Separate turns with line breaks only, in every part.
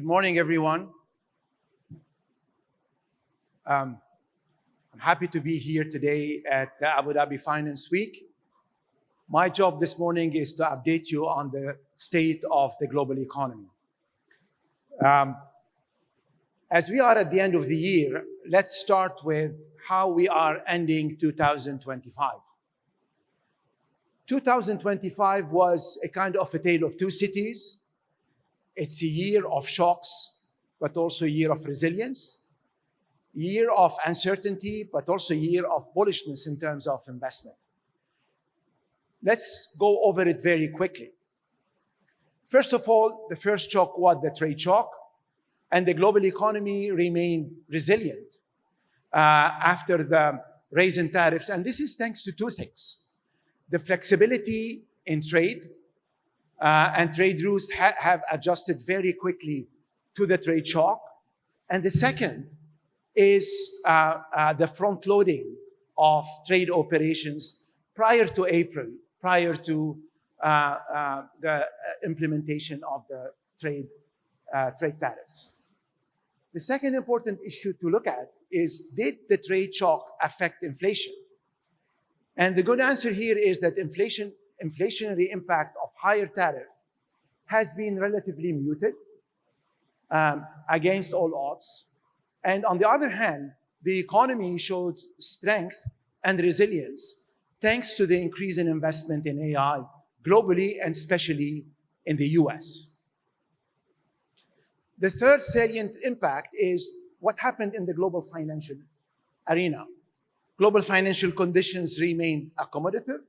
morning, everyone. I'm happy to be here today at the Abu Dhabi Finance Week. My job this morning is to update you on the state of the global economy. As we are at the end of the year, let's start with how we are ending 2025. 2025 was a kind of a tale of two cities. It's a year of shocks, but also a year of resilience, year of uncertainty, but also a year of bullishness in terms of investment. Let's go over it very quickly. First of all, the first shock was the trade shock, and the global economy remained resilient after the raise in tariffs. And this is thanks to two things. The flexibility in trade, and trade rules have adjusted very quickly to the trade shock. And the second is the front loading of trade operations prior to April, prior to the implementation of the trade tariffs. The second important issue to look at is, did the trade shock affect inflation? And the good answer here is that inflationary impact of higher tariff has been relatively muted against all odds. And on the other hand, the economy showed strength and resilience thanks to the increase in investment in AI globally and especially in the US. The third salient impact is what happened in the global financial arena. Global financial conditions remained accommodative,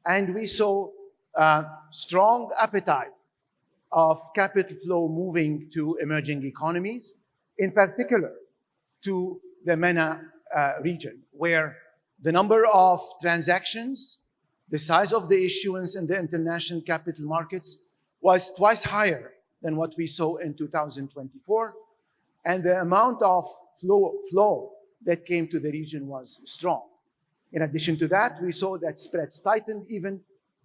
and we saw strong appetite of capital flow moving to emerging economies, in particular to the MENA region, where the number of transactions, the size of the issuance in the international capital markets was twice higher than what we saw in 2024, and the amount of flow that came to the region was strong. In addition to that, we saw that spreads tightened even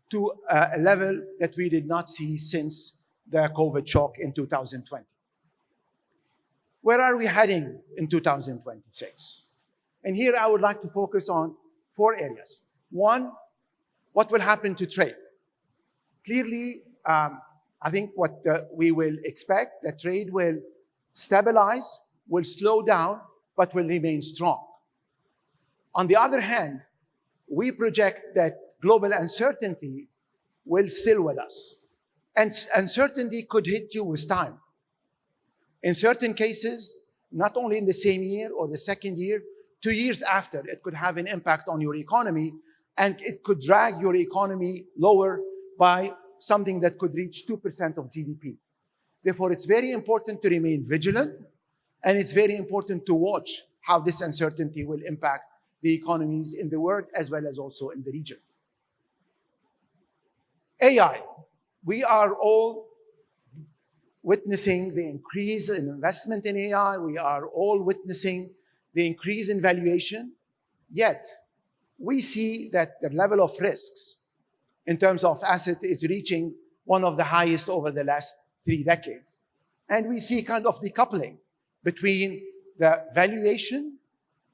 to a level that we did not see since the COVID shock in 2020. Where are we heading in 2026? And here I would like to focus on four areas. One, what will happen to trade? Clearly, I think what we will expect, that trade will stabilize, will slow down, but will remain strong. On the other hand, we project that global uncertainty will still with us. And uncertainty could hit you with time. In certain cases, not only in the same year or the second year, 2 years after, it could have an impact on your economy, and it could drag your economy lower by something that could reach 2% of GDP. Therefore, it's very important to remain vigilant, and it's very important to watch how this uncertainty will impact the economies in the world as well as also in the region. AI. We are all witnessing the increase in investment in AI. We are all witnessing the increase in valuation. Yet, we see that the level of risks in terms of asset is reaching one of the highest over the last 3 decades. And we see kind of decoupling between the valuation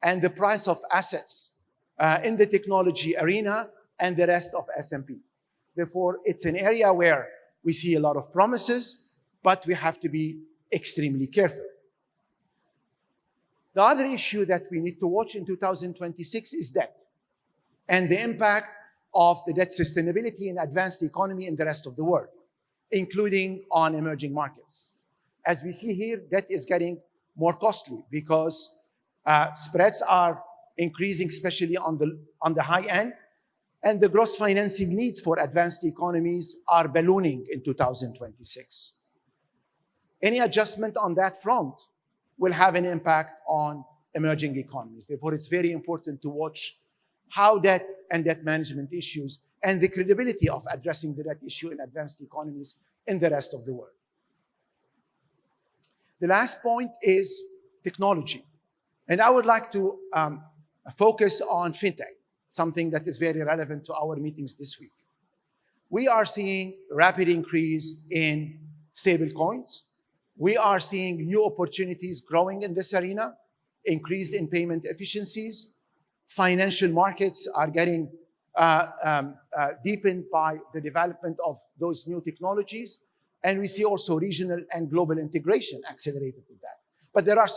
and the price of assets in the technology arena and the rest of S&P. Therefore, it's an area where we see a lot of promises, but we have to be extremely careful. The other issue that we need to watch in 2026 is debt and the impact of the debt sustainability in advanced economy in the rest of the world, including on emerging markets. As we see here, debt is getting more costly because spreads are increasing, especially on the high end, and the gross financing needs for advanced economies are ballooning in 2026. Any adjustment on that front will have an impact on emerging economies. Therefore, it's very important to watch how debt and debt management issues and the credibility of addressing the debt issue in advanced economies in the rest of the world. The last point is technology. And I would like to focus on fintech, something that is very relevant to our meetings this week. We are seeing rapid increase in stable coins. We are seeing new opportunities growing in this arena, increased in payment efficiencies. Financial markets are getting deepened by the development of those new technologies. And we see also regional and global integration accelerated with that. But there are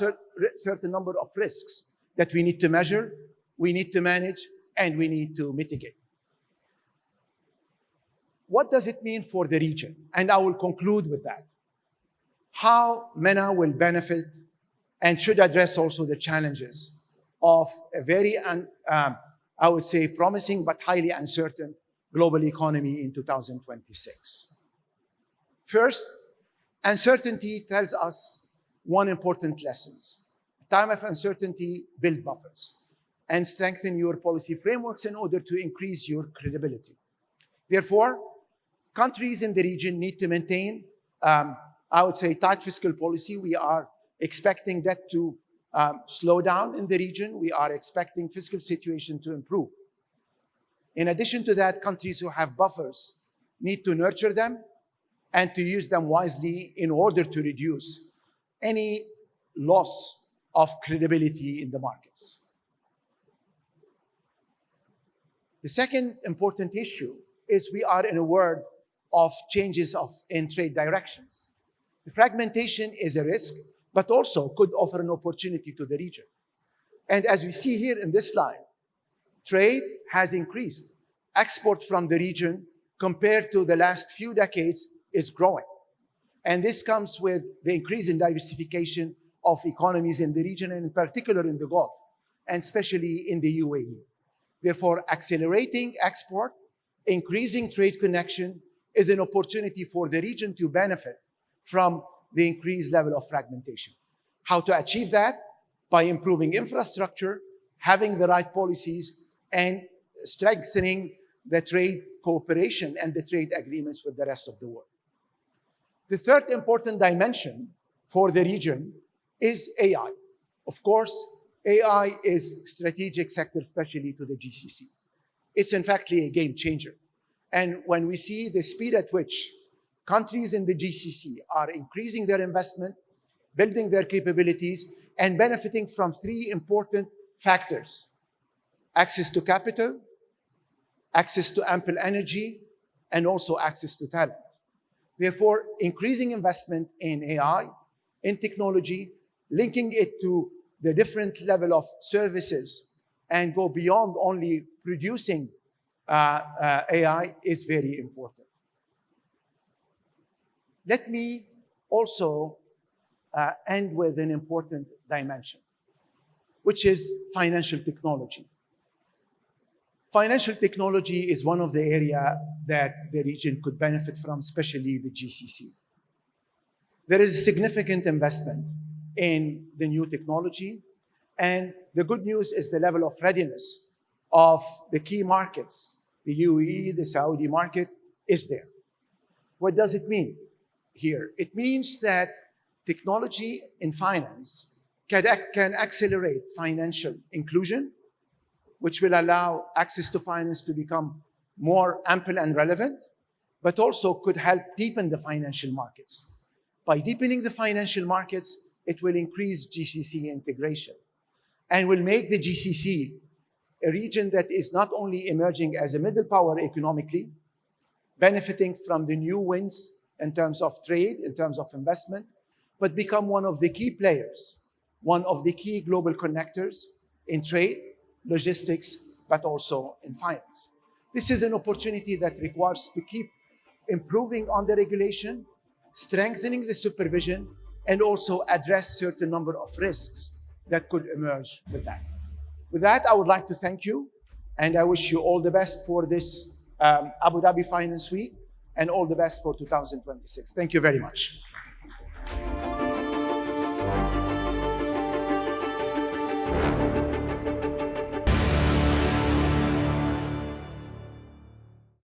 certain number of risks that we need to measure, we need to manage, and we need to mitigate. What does it mean for the region? And I will conclude with that. How MENA will benefit and should address also the challenges of a very, I would say, promising but highly uncertain global economy in 2026. First, uncertainty tells us one important lesson. Time of uncertainty, build buffers and strengthen your policy frameworks in order to increase your credibility. Therefore, countries in the region need to maintain, I would say, tight fiscal policy. We are expecting that to slow down in the region. We are expecting fiscal situation to improve. In addition to that, countries who have buffers need to nurture them and to use them wisely in order to reduce any loss of credibility in the markets. The second important issue is we are in a world of changes in trade directions. The fragmentation is a risk, but also could offer an opportunity to the region. And as we see here in this slide, trade has increased. Export from the region compared to the last few decades is growing. And this comes with the increase in diversification of economies in the region, and in particular in the Gulf, and especially in the UAE. Therefore, accelerating export, increasing trade connection is an opportunity for the region to benefit from the increased level of fragmentation. How to achieve that? By improving infrastructure, having the right policies, and strengthening the trade cooperation and the trade agreements with the rest of the world. The third important dimension for the region is AI. Of course, AI is strategic sector, especially to the GCC. It's in fact a game changer. And when we see the speed at which countries in the GCC are increasing their investment, building their capabilities, and benefiting from three important factors: access to capital, access to ample energy, and also access to talent. Therefore, increasing investment in AI, in technology, linking it to the different level of services, and go beyond only producing AI is very important. Let me also end with an important dimension, which is financial technology. Financial technology is one of the areas that the region could benefit from, especially the GCC. There is a significant investment in the new technology, and the good news is the level of readiness of the key markets. The UAE, the Saudi market is there. What does it mean here? It means that technology in finance can accelerate financial inclusion, which will allow access to finance to become more ample and relevant, but also could help deepen the financial markets. By deepening the financial markets, it will increase GCC integration and will make the GCC a region that is not only emerging as a middle power economically, benefiting from the new wins in terms of trade, in terms of investment, but become one of the key players, one of the key global connectors in trade, logistics, but also in finance. This is an opportunity that requires to keep improving on the regulation, strengthening the supervision, and also address certain number of risks that could emerge with that. With that, I would like to thank you, and I wish you all the best for this Abu Dhabi Finance Week, and all the best for 2026. Thank you very much.